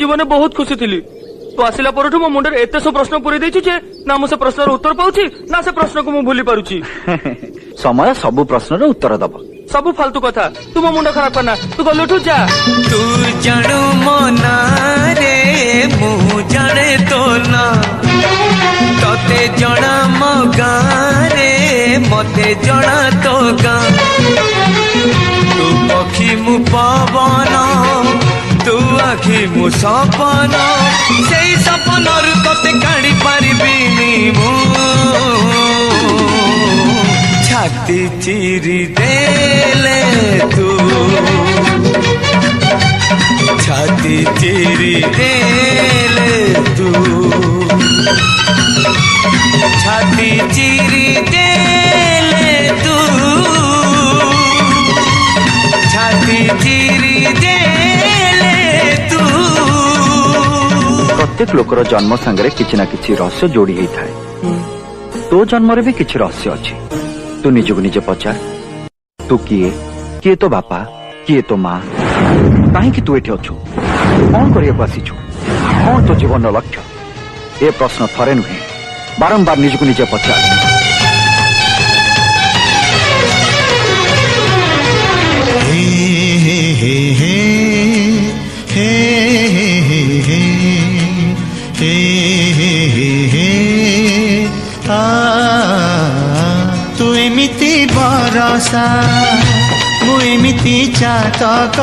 जीवन बहुत खुशी थी तू आसला पर मो मुंडे एत सब प्रश्न पूरी देछु जे ना मु से प्रश्न उत्तर पाउछि ना से प्रश्न को मु भूली पारुछि। समय सब प्रश्न उत्तर दब सब फालतू कथा तू मो मुंड खराब करना तू गलु उठू जा। तू जानू मना रे मु जाने तो ना तते जणा मो गाँ रे मते जणा तो गाँ तू पक्षी मु पवन तू आखि मु सपन से सपन तते काढ़ी पारिबिनी मु छाती चिरी देले तू छाती चिरी देले तू छाती चिरी देले तू छाती चिरी देले तू। प्रत्येक लोकर जन्म सांगरे किछि ना किछि रहस्य जोड़ी होई थाए। तो जन्म रे भी किछि रहस्य अछि। तू निजको निजे पचार तू किए तो बापा किए तो माँ कहीं तू एठी अछु कौन करिया आसीछु कौन तो जीवन लक्ष्य ए प्रश्न थरे नुहे बारंबार निजको निजे पचार। तू एमिति बरसा मु एमिति चातक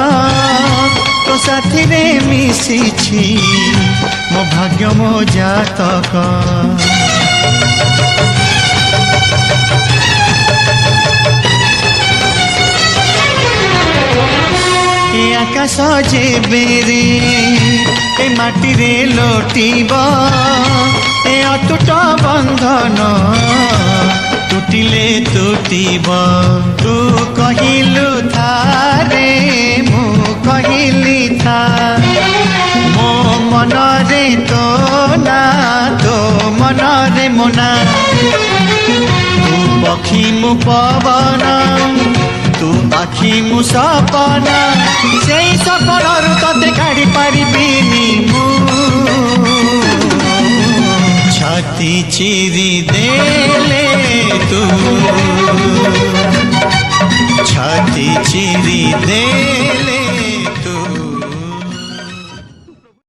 तो साथी रे मिशिछि मो भाग्य मो जातक। ए आकाश जेबे रे ए माटी रे लोटिब ए अटूट बंधन टूटिले टूटिब तू कहिलु थारे मु कहिली था मो मन रे तो ना तो मन रे मोना तू पक्षी मु पवन तू आखि मु सपन से सपन तते काढ़ी पारिबिनी मु छाती चिरी देले तू छाती चिरी देले।